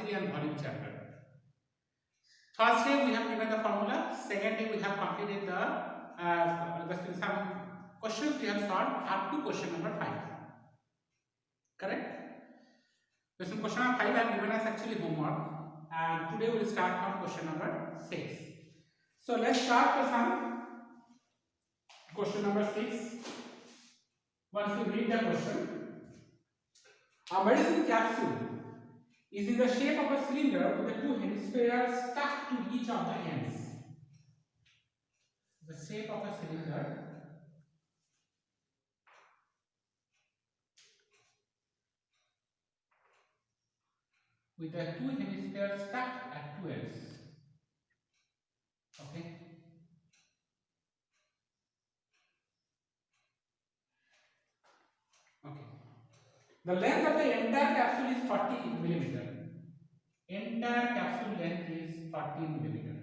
theory and volume chapter. First day we have given the formula. Second day we have completed some questions we have solved up to question number 5. Correct? Question number 5 have given us actually homework, and today we will start from question number 6. So let's start with some question number 6. Once you read the question, a medicine capsule is in the shape of a cylinder with the two hemispheres stuck to each of the ends. The shape of a cylinder with the two hemispheres stuck at two ends. Okay. Okay. The length of the entire capsule is 40 millimeter. Entire capsule length is 40 millimeter.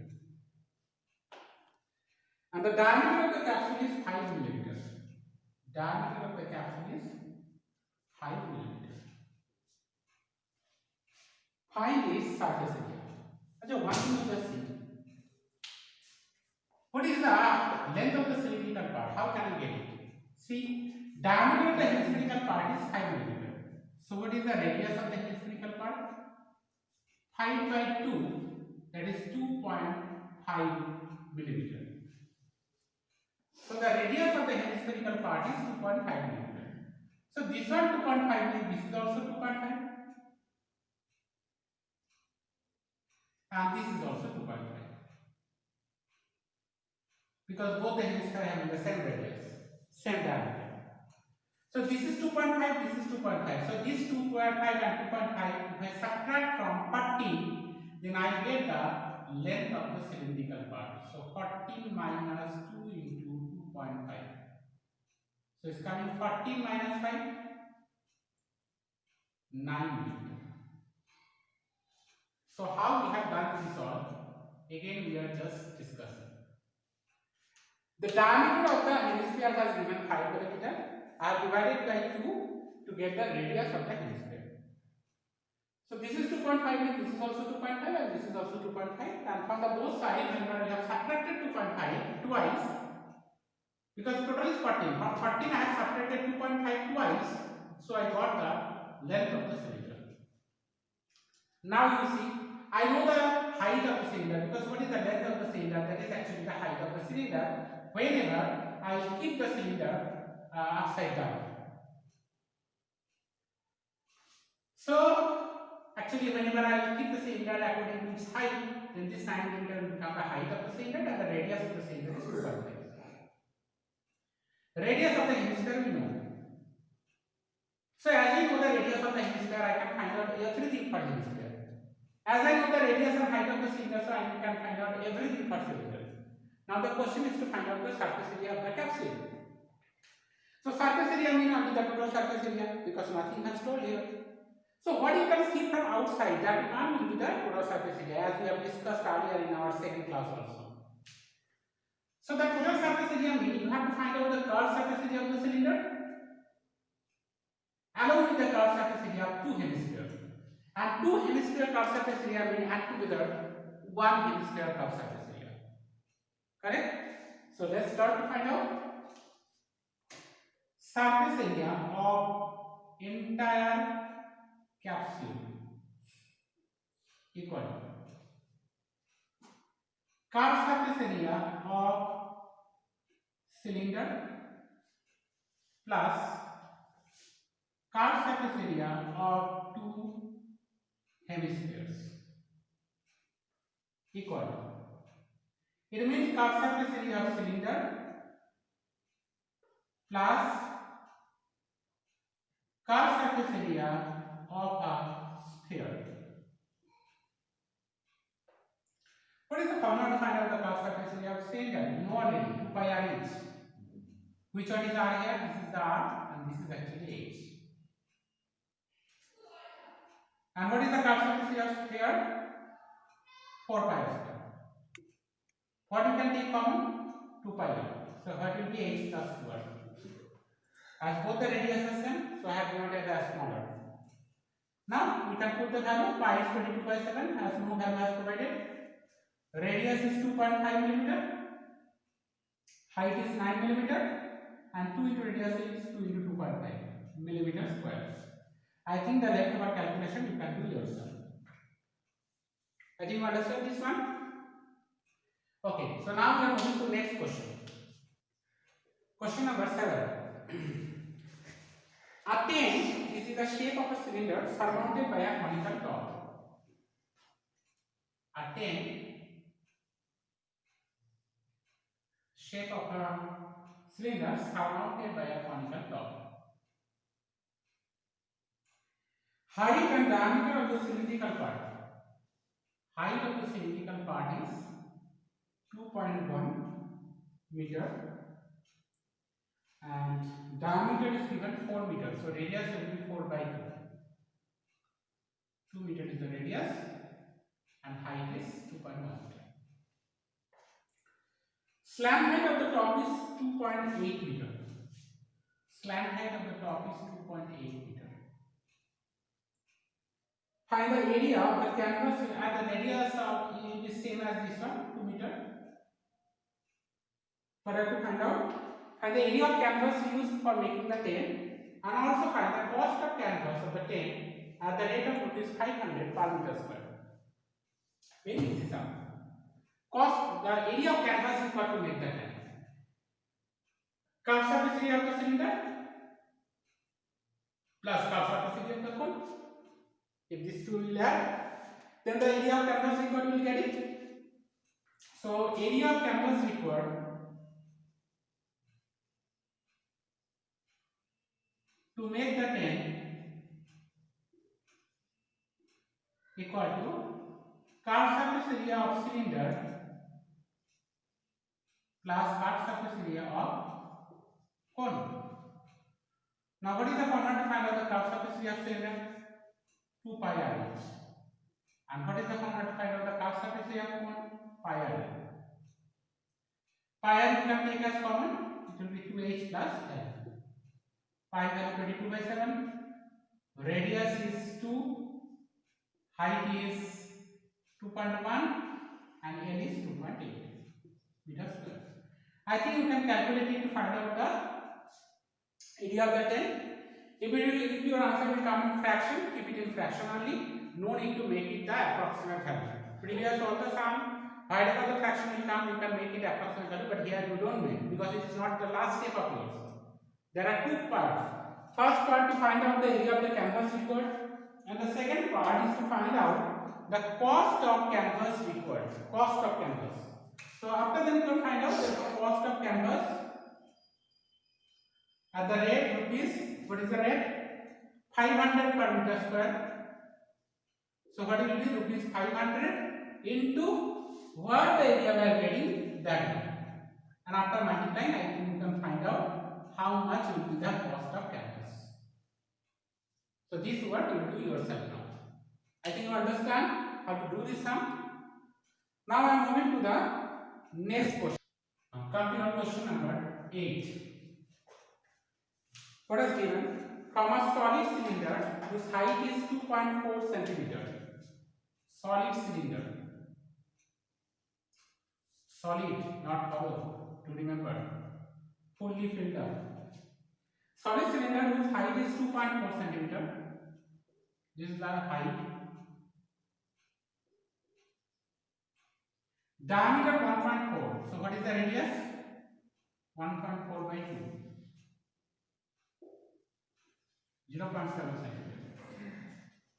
And the diameter of the capsule is 5 millimeters. Diameter of the capsule is 5 millimeters. Find its surface area. So one thing you just see. What is the length of the cylindrical part? How can I get it? See, diameter of the hemispherical part is 5 millimeter. So what is the radius of the hemispherical part? 5 by 2, that is 2.5 millimeter. So the radius of the hemispherical part is 2.5 millimeter. So this one 2.5 means this is also 2.5, and this is also 2.5, because both the hemispheres have the same radius, same diameter. So this is 2.5, this is 2.5. So this 2.5 and 2.5, if I subtract from 14, then I get the length of the cylindrical part. So 14 minus 2 into 2.5. So it's coming 14 minus 5, 9 millimeter. So how we have done this all? Again we are just discussing. The diameter of the hemisphere has given 5 millimeter. I have divided by 2 to get the radius of the hemisphere. So this is 2.5, and this is also 2.5, and this is also 2.5. And from the both sides, whenever we have subtracted 2.5 twice, because total is 14. From 14 I have subtracted 2.5 twice, so I got the length of the cylinder. Now you see, I know the height of the cylinder, because what is the length of the cylinder? That is actually the height of the cylinder. Whenever I keep the cylinder upside down. So actually whenever I keep the cylinder according to its height, then this 9 millimeter will become the height of the cylinder, and the radius of the cylinder is 2.5. Radius of the hemisphere we know. So as I know the radius of the hemisphere, I can find out everything for hemisphere. As I know the radius and height of the cylinder, so I can find out everything for cylinder. Now the question is to find out the surface area of the capsule. So surface area means only the total surface area, because nothing has told here. So what you can see from outside, that one will be the total surface area, as we have discussed earlier in our second class also. So the total surface area means you have to find out the curved surface area of the cylinder along with the curved surface area of two hemispheres. And two hemisphere curved surface area means add together one hemisphere curved surface area. Correct? So let's start to find out. Surface area of entire capsule equal curved surface area of cylinder plus curved surface area of two hemispheres equal. It means curved surface area of cylinder plus curved surface area of a sphere. What is the formula to find out the curved surface area of cylinder? You know already, 2 pi r h. Which one is r here? This is the r, and this is actually h. And what is the curved surface area of sphere? 4 pi r square. What you can take common? 2 pi r. So what will be h plus 2r? As both the radius are same, so I have denoted as smaller. Now we can put the value. Pi is 22/7 as no value has provided. Radius is 2.5 millimeter. Height is 9 millimeter. And 2 into radius is 2 into 2.5 millimeter square. I think the left over calculation you can do yourself. I think you understand this one. Okay, so now we are moving to next question. Question number 7. A tank, this is the shape of a cylinder surmounted by a conical top. A tank, shape of a cylinder surmounted by a conical top. Height and diameter of the cylindrical part. Height of the cylindrical part is 2.1 meter and diameter is given 4 meters. So radius will be 4/2. 2 meter is the radius and height is 2.1 meter. Slant height of the top is 2.8 meter. Slant height of the top is 2.8 meter. Find the area of the canvas at the radius of it is same as this one, 2 meter. For that to find out, find the area of canvas used for making the tent and also find the cost of canvas of the tent at the rate of rupees 500 per meter square. Very easy sum. Cost, the area of canvas is what to make the tent. Curved surface area of the cylinder plus curved surface area of the cone. If these two will add, then the area of canvas required will get it. So area of canvas required to make the tent equal to curved surface area of cylinder plus curved surface area of cone. Now what is the formula to find out the curved surface area of cylinder? 2 pi r h. And what is the formula to find out the curved surface area of cone? Pi r. Pi r you can take as common. It will be 2h plus l. Pi value 22/7. Radius is 2. Height is 2.1 and L is 2.8 meters square. I think you can calculate it to find out the area of the tent. If your answer will come in fraction, keep it in fraction only. No need to make it the approximate value. Previous all the sum, whatever the fraction will come, you can make it approximate value. But here you don't make because it is not the last step of yours. There are two parts. First part to find out the area of the canvas required, and the second part is to find out the cost of canvas required. Cost of canvas. So after that you can find out the cost of canvas at the rate rupees. What is the rate? 500 per meter square. So what will be rupees 500 into what the area we are getting that one. And after multiplying, I think you can find out how much will be the cost of canvas. So this work you will do yourself now. I think you understand how to do this sum. Now I am moving to the next question. Come to your question number 8. What is given? From a solid cylinder whose height is 2.4 centimeter. Solid cylinder. Solid, not hollow, to remember. Fully filled up. Solid cylinder whose height is 2.4 centimeter. This is the height. Diameter 1.4. So what is the radius? 1.4/2. 0.7 centimeter.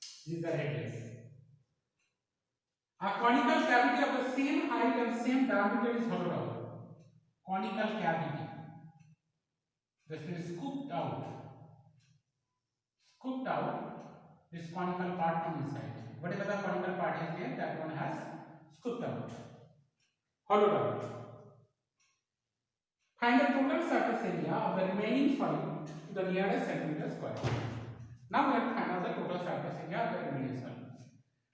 This is the radius. A conical cavity of the same height and same diameter is hollowed out. Conical cavity. This is scooped out. Scooped out this conical part from inside. Whatever the conical part is there, that one has scooped out. Hollowed out. Find the total surface area of the remaining solid to the nearest centimeter square. Now we have to find out the total surface area of the remaining solid.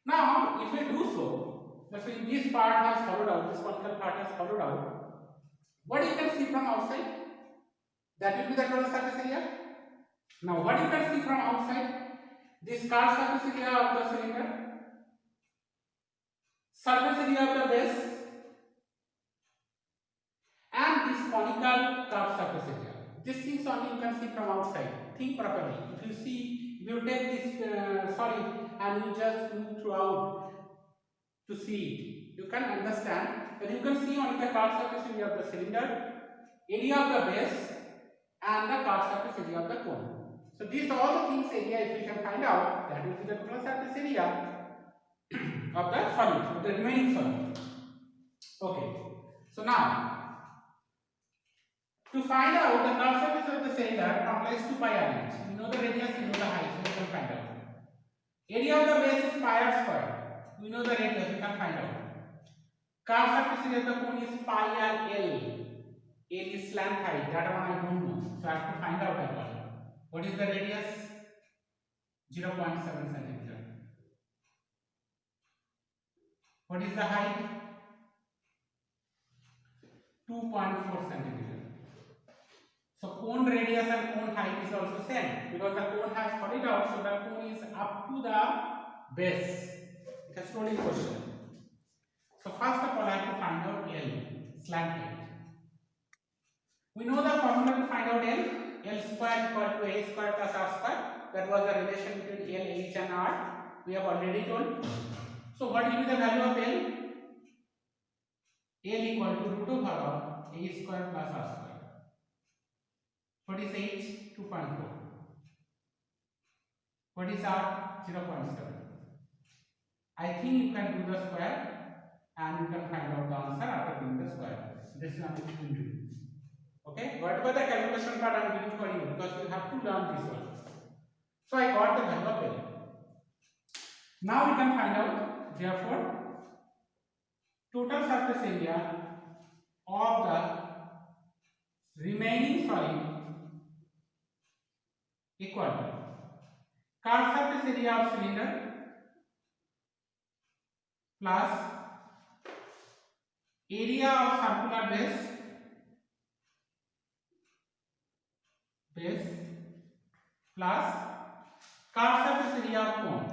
Now, if we do so, let's say this part has hollowed out, this conical part has hollowed out. What you can see from outside? That will be the total surface area. Now, what you can see from outside? This curved surface area of the cylinder, surface area of the base, and this conical curved surface area. These things only you can see from outside. Think properly. If you see, if you take this solid and you just move throughout to see it, you can understand that you can see only the curved surface area of the cylinder, area of the base, and the curved surface area of the cone. So these are all the things area. If you can find out, that will be the total surface area of the solid, of the remaining solid. Okay. So now, to find out the curved surface of the cylinder from less to pi r inch, you know the radius, you know the height, so you can find out. Area of the base is pi r square. You know the radius, you can find out. Curved surface area of the cone is pi r L. L is slant height, that one I don't know, so I have to find out that one. What is the radius? 0.7 centimeter. What is the height? 2.4 centimeter. So cone radius and cone height is also same, because the cone has hollowed out, so the cone is up to the base. It has told in question. So first of all, I have to find out L, slant height. We know the formula to find out L. L square equal to A square plus R square. That was the relation between L, H and R. We have already told. So what will be the value of L? L equal to root over of A square plus R square. What is H? 2.4. What is R? 0.7. I think you can do the square and you can find out the answer after doing the square. This is what you will do. Okay, whatever the calculation part I am giving for you, because you have to learn this one. So I got the value of L. Now we can find out, therefore, total surface area of the remaining solid equal to curved surface area of cylinder plus area of circular base plus curved surface area of cone.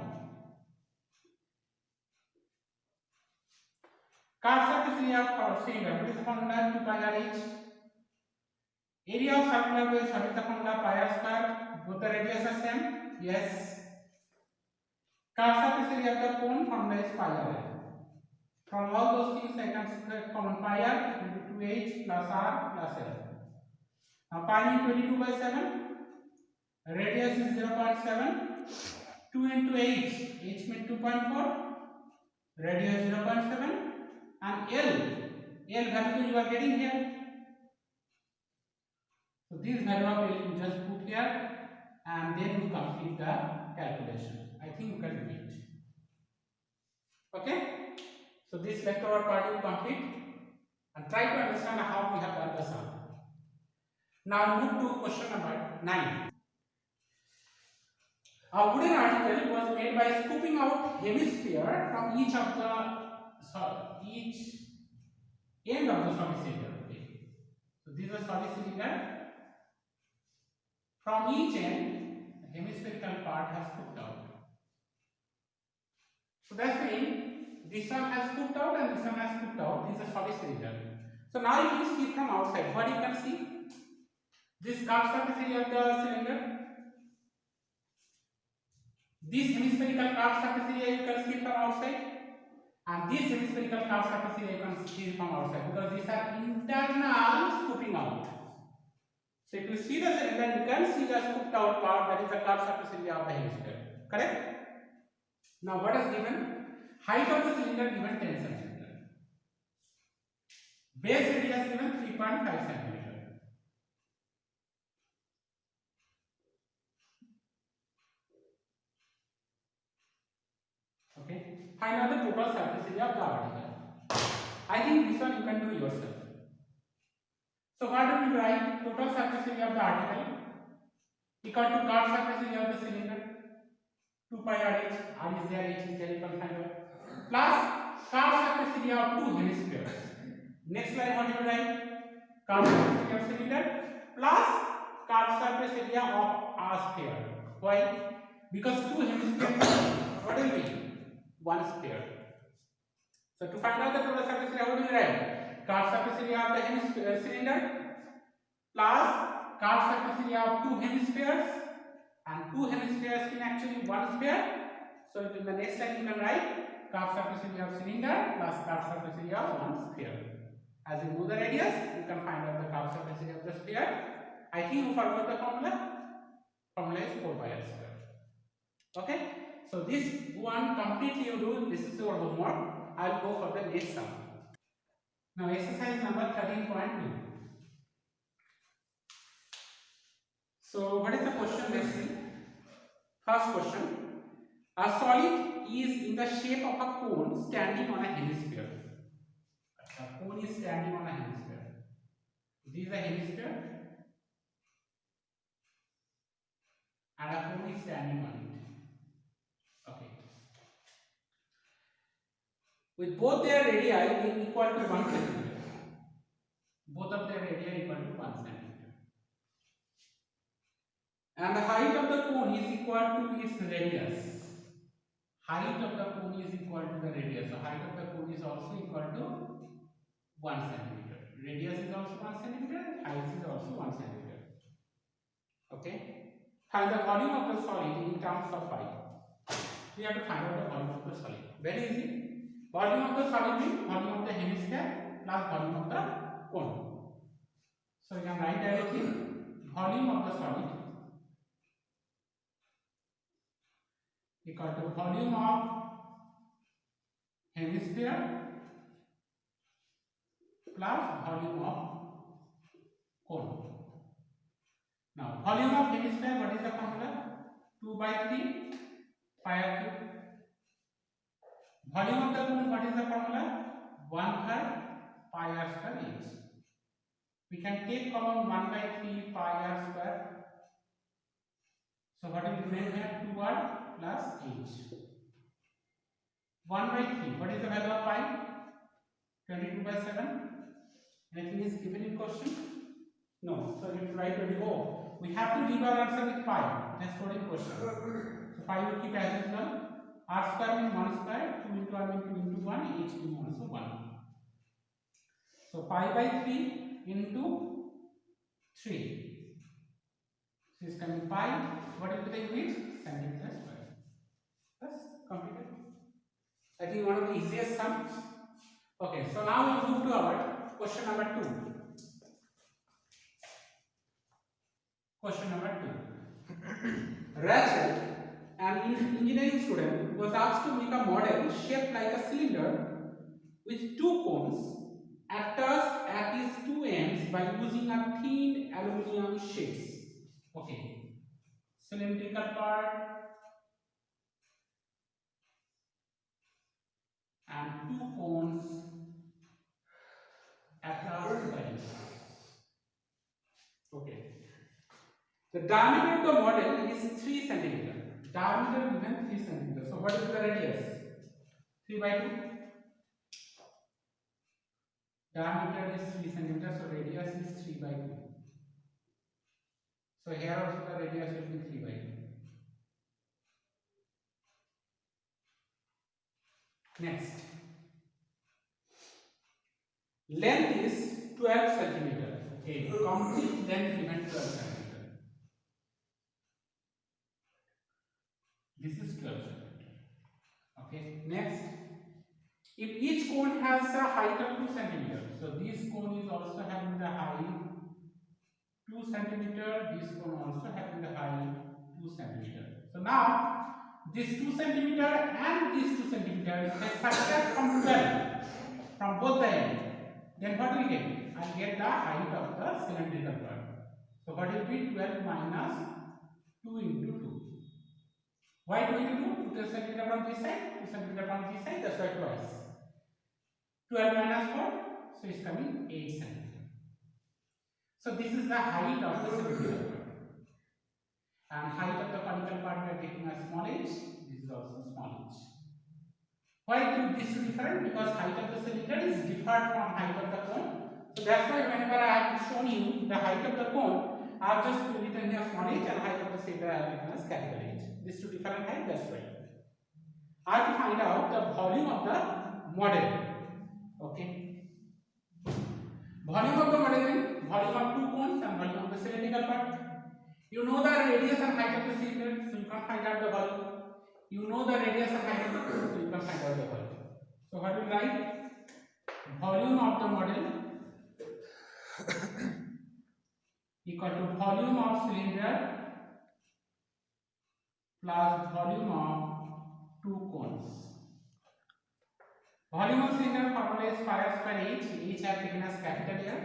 Curved surface area of cylinder, what is the formula? 2 pi r h. Area of circular base, what is the formula? Pi r square. Both the radius are same? Yes. Curved surface area of the cone, formula is pi r. From all those things, I can subtract common pi r into 2h plus r plus l. Now pi means 22 by 7. Radius is 0.7. 2 into h means 2.4. Radius 0.7. And L value you are getting here. So this value of L you just put here and then you complete the calculation. I think you can do it. Okay? So this lecture part you complete and try to understand how we have done the sum. Now move to question number 9. A wooden article was made by scooping out hemisphere from each end of the solid cylinder. Okay. So this is a solid cylinder. From each end, the hemispherical part has scooped out. So that's mean this one has scooped out and this one has scooped out. This is a solid cylinder. So now if you see from outside, what you can see? This curved surface area of the cylinder. This hemispherical curved surface area you can see from outside, and this hemispherical curved surface area you can see from outside, because these are internal scooping out. So if you see the cylinder, you can see the scooped out part, that is the curved surface area of the hemisphere. Correct? Now what is given? Height of the cylinder given 10 cm. Base radius given 3.5 cm. Okay. Find out the total surface area of the article. I think this one you can do yourself. So what do we write? Total surface area of the article equal to curved surface area of the cylinder. 2 pi r h. R is there, h is there, you can find out. Plus curved surface area of two hemispheres. Next line what do you write? Curved surface area of cylinder plus curved surface area of a sphere. Why? Because two hemispheres, what will be? One sphere. So to find out the total surface area, how do you write? Curved surface area of the cylinder plus curved surface area of two hemispheres, and two hemispheres in actually one sphere. So in the next line you can write curved surface area of cylinder plus curved surface area of one sphere. As you know the radius, you can find out the curved surface area of the sphere. I think you forgot the formula. Formula is 4 pi r square. Okay. So this one completely you do. This is your homework. I'll go for the next sum. Now exercise number 13.2. So what is the question? Let's see. First question. A solid is in the shape of a cone standing on a hemisphere. A cone is standing on a hemisphere. This is a hemisphere and a cone is standing on it. Okay. With both their radii being equal to 1 centimeter. Both of their radii equal to 1 centimeter. And the height of the cone is equal to its radius. Height of the cone is equal to the radius. So height of the cone is also equal to 1 centimeter. Radius is also 1 centimeter. Height is also 1 centimeter. Okay. Find the volume of the solid in terms of pi. We have to find out the volume of the solid. Very easy. Volume of the solid means volume of the hemisphere plus volume of the cone. So you can write directly volume of the solid equal to volume of hemisphere plus volume of cone. Now volume of hemisphere, what is the formula? 2 by 3 pi r cube. Volume of the cone, what is the formula? 1/3 pi r square h. We can take common 1 by 3 pi r square. So what will remain here? 2r plus h. 1 by 3. What is the value of pi? 22 by 7. Anything is given in question? No. So you write 24. We have to leave our answer with pi. That's what in question. So pi will keep as usual. R square means 1 square. 2 into r means 2 into 1. H means also 1. So pi by 3 into 3. So it's coming pi. What will be the unit? Centimeter square. That's completed. I think one of the easiest sums. Okay, so now we'll move to our question number 2. Question number 2. Rachel, an engineering student, was asked to make a model shaped like a cylinder with two cones attached at its two ends by using a thin aluminum sheets. Okay, cylindrical part and two cones attached to the ends. Okay. The diameter of the model is 3 centimeter. Diameter given 3 centimeter. So what is the radius? 3 by 2. Diameter is 3 centimeter. So radius is 3 by 2. So here also the radius will be 3 by 2. Next. Length is 12 centimeter. Okay. Complete length given 12 centimeter. This is 12 centimeter. Okay. Next, if each cone has a height of 2 centimeter, so this cone is also having the height 2 centimeter. This cone also having the height 2 centimeter. So now this 2 centimeter and this 2 centimeter is subtract from 12 from both the ends. Then what will get? I'll get the height of the cylindrical part. So what will be 12 minus 2 into 2. Why 2 into 2? 2 centimeter from this side, 2 centimeter from this side, that's why twice. 12 minus 4, so it's coming 8 centimeter. So this is the height of the cylindrical part. And height of the conical part we are taking a small h, this is also small h. Why this is different? Because height of the cylinder is different from height of the cone. So that's why whenever I have shown you the height of the cone, I have just written here small h and height of the cylinder I have written as capital H. These two different height, that's right. I have to find out the volume of the model. Okay. Volume of the model means volume of two cones and volume of the cylindrical part. You know the radius and height of the cylinder, so you can find out the volume. You know the radius and height of the cone, so you can find out the volume. So what do we write? Volume of the model equal to volume of cylinder plus volume of two cones. Volume of cylinder formula is pi r square h. H I have taken as capital here.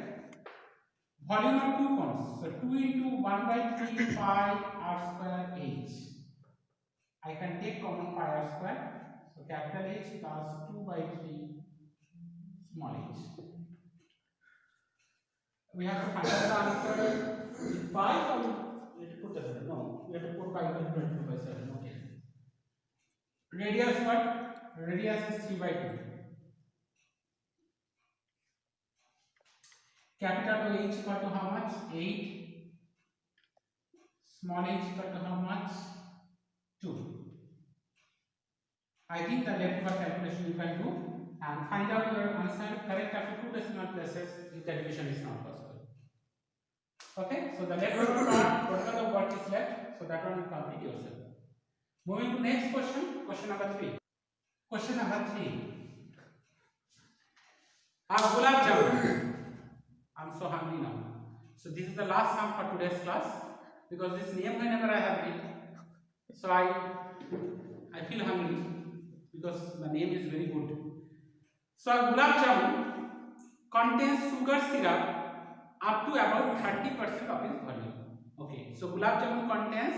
Volume of two cones. So 2 into 1 by 3 pi r square h. I can take common pi r square. So capital H plus 2 by 3 small h. We have to find out the answer with pi, or we have to put that? No, we have to put pi equal to 22 by 7. Okay. Radius what? Radius is 3 by 2. Capital H equal to how much? 8. Small h equal to how much? 2. I think the left over calculation you can do and find out your answer correct after 2 decimal places if the division is not possible. Okay, so the left over part, whatever the work is left, so that one you complete yourself. Moving to next question, question number 3. Question number 3. Gulab jamun. I'm so hungry now. So this is the last sum for today's class because this name whenever I have it, so I feel hungry because the name is very good. So gulab jamun contains sugar syrup up to about 30% of its volume. Okay, so gulab jamun contains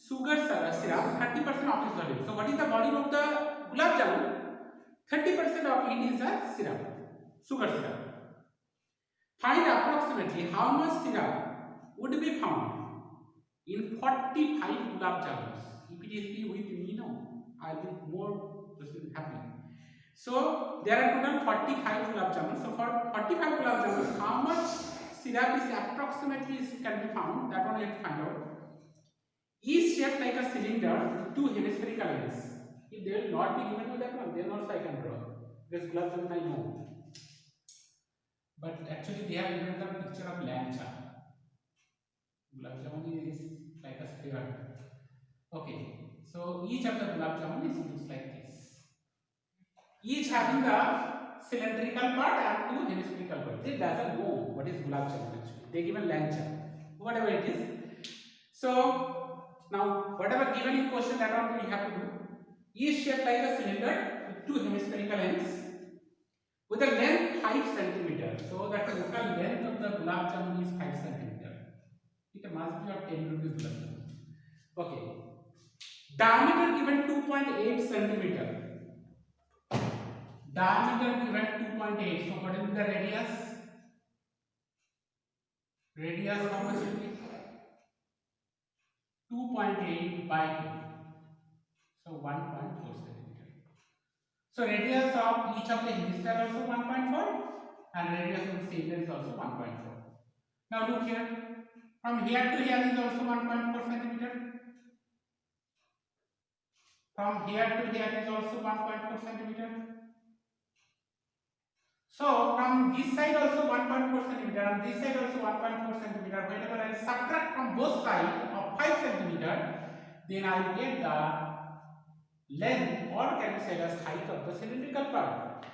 sugar syrup 30% of its volume. So what is the volume of the gulab jamun? 30% of it is the syrup, sugar syrup. Find approximately how much syrup would be found in 45 gulab jamuns. If it is with me, no, I'll be more happy. So there are total 45 gulab jamuns. So for 45 gulab jamuns, how much syrup is approximately can be found? That one we have to find out. Is shaped like a cylinder with two hemispherical ends. If they will not be given to that one, then also I can draw. Because gulab jamun I know. But actually they have given the picture of lancha. Gulab jamun is like a sphere. Okay, so each of the gulab jamun looks like this. Each having the cylindrical part and two hemispherical part. They doesn't know what is gulab jamun actually. They given lancha, whatever it is. So now whatever given in question that one we have to do. Is shaped like a cylinder with two hemispherical ends with a length 5 cm. So the total length of the gulab jamun is 5 cm. It must be of 10 rupees gulab jamun. Okay. Diameter given 2.8 cm. Diameter given 2.8. So what is the radius? Radius how much will be? 2.8 by 2. So 1.4 cm. So radius of each of the hemisphere also 1.4 and radius of the cylinder is also 1.4. Now look here. From here to here is also 1.4 cm. From here to here is also 1.4 cm. So from this side also 1.4 cm and this side also 1.4 cm. Whenever I subtract from both sides of 5 cm, then I will get the length or can be said as height of the cylindrical part.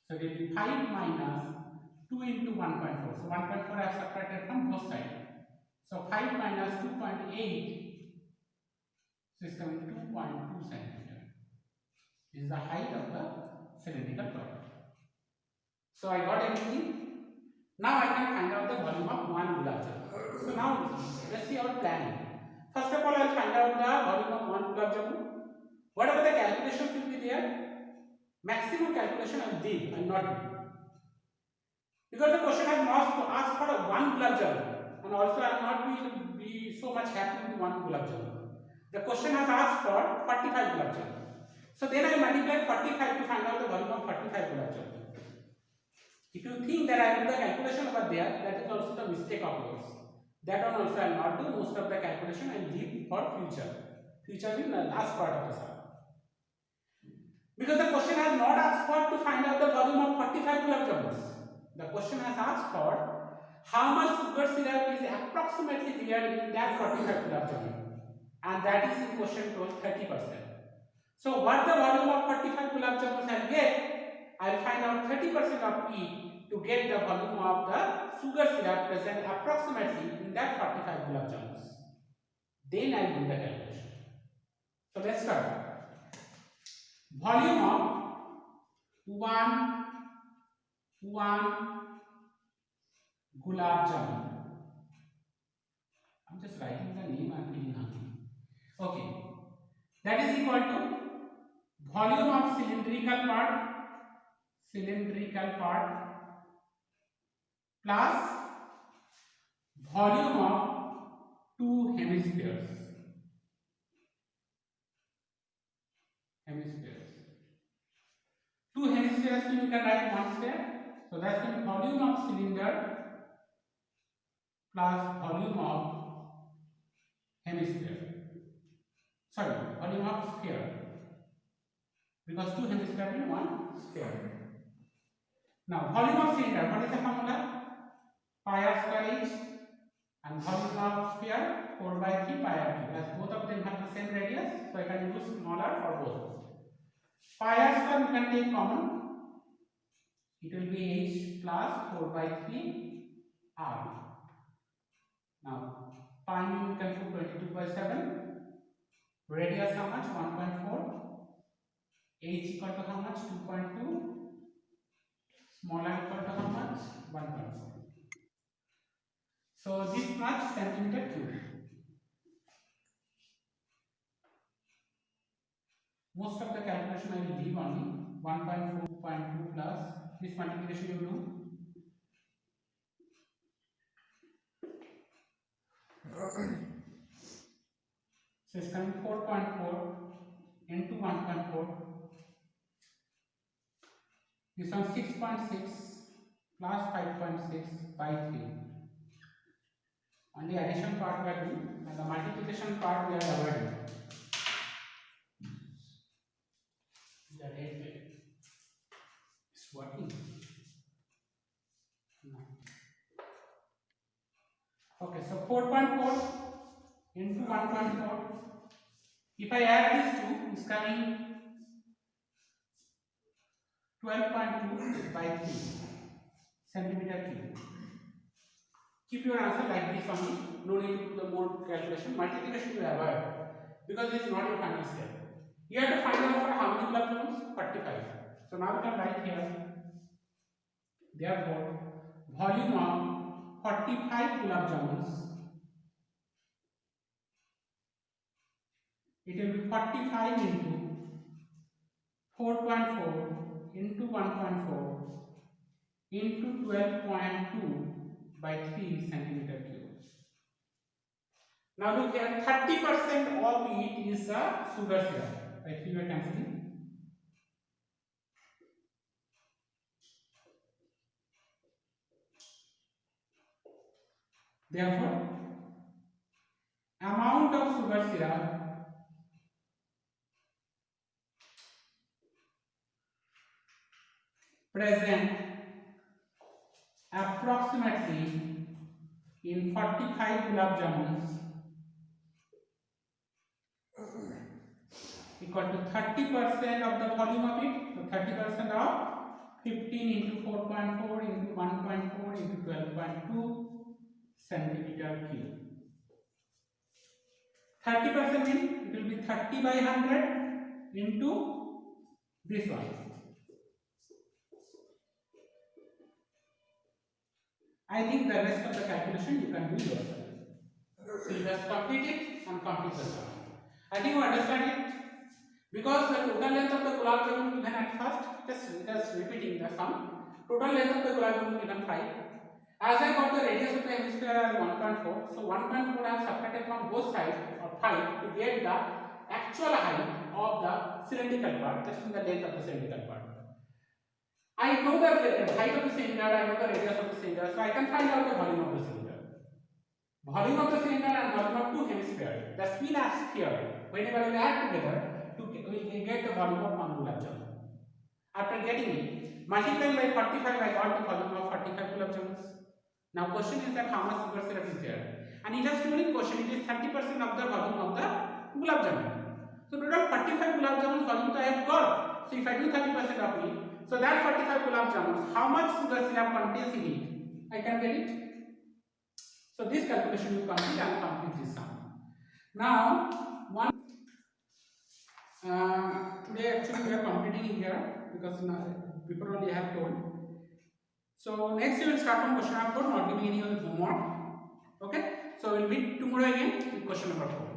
So it will be 5 minus 2 into 1.4. So 1.4 I have subtracted from both sides. So 5 minus 2.8 is coming to 2.2 cm. This is the height of the cylindrical part. So I got everything. Now I can find out the volume of one gulab jamun. So now let's see our planning. First of all, I will find out the volume of one gulab jamun. Whatever the calculations will be there, maximum calculation I will give, I will not do. Because the question has not asked for one gulab jamun, and also I will not be so much happy with one gulab jamun. The question has asked for 45 gulab jamun. So then I multiply 45 to find out the volume of 45 gulab jamun. If you think that I do the calculation over there, that is also the mistake of yours. That one also I will not do. Most of the calculation I will leave for future. Future means the last part of the sum. Because the question has not asked for to find out the volume of 45 gulab jamuns. The question has asked for how much sugar syrup is approximately there in that 45 gulab jamun, and that is in question told 30%. So what the volume of 45 gulab jamuns I will get, I will find out 30% of P to get the volume of the sugar syrup present approximately in that 45 gulab jamuns. Then I will do the calculation. So let's start. Volume of one gulab jamun. I'm just writing the name and feeling hungry. Okay, that is equal to volume of cylindrical part plus volume of two hemispheres. Two hemispheres you can write one sphere. So that's the volume of cylinder plus volume of hemisphere. Sorry, volume of sphere. Because two hemispheres in one sphere. Now, volume of cylinder, what is the formula? Pi r square h, and volume of sphere 4 by 3 pi r cube. As both of them have the same radius, so I can use smaller for both. Pi r square you can take common. It will be h plus 4 by 3 r. Now, pi you can put 22 by 7. Radius how much? 1.4. H equal to how much? 2.2. Smaller equal to how much? 1.4. So this much centimeter cube. Most of the calculation I will leave only 1.4.2 plus this multiplication you do. So it's coming 4.4 into 1.4. This one 6.6 plus 5.6 by 3. Only addition part we are doing and the multiplication part we are avoiding. The red pen is working. No. Okay, so 4.4 into 1.4. If I add these two, it's coming 12.2 by 3 centimeter cube. Keep your answer like this only. No need to do the more calculation. Multiplication you avoid because this is not your final step. You have to find out for how many gulab jamuns? 45. So now we can write here. Therefore, volume of 45 gulab jamuns. It will be 45 into 4.4 into 1.4 into 12.2 by 3 centimeter cube. Now look here, 30% of it is the sugar syrup. By 3 we are cancelling. Therefore, amount of sugar syrup present approximately in 45 gulab jamuns equal to 30% of the volume of it. So 30% of 15 into 4.4 into 1.4 into 12.2 centimeter cube. 30% means it will be 30 by 100 into this one. I think the rest of the calculation you can do yourself. So you just complete it and complete the sum. I think you understand it because the total length of the gulab jamun given at first, just repeating the sum. Total length of the gulab jamun given 5. As I got the radius of the hemisphere as 1.4, so 1.4 I have subtracted from both sides of 5 to get the actual height of the cylindrical part, just in the length of the cylindrical part. I know the height of the cylinder, I know the radius of the cylinder, so I can find out the volume of the cylinder. volume of the cylinder and volume of two hemisphere. The spin and sphere, whenever we add together, we get the volume of 1 gulab jamun. After getting it, multiplying by 45, I got the volume of 45 gulab jamuns. Now question is that how much sugar syrup is there? And it has told in question it is 30% of the volume of the gulab jamun. So total 45 gulab jamun volume I have got. So if I do 30% of it, so that 45 gulab jamuns, how much sugar syrup contains in it? I can get it. So this calculation will complete and complete this sum. Now today actually we are completing here because before only I have told. So next we will start from question number 4, not giving any other homework. Okay. So we will meet tomorrow again with question number 4.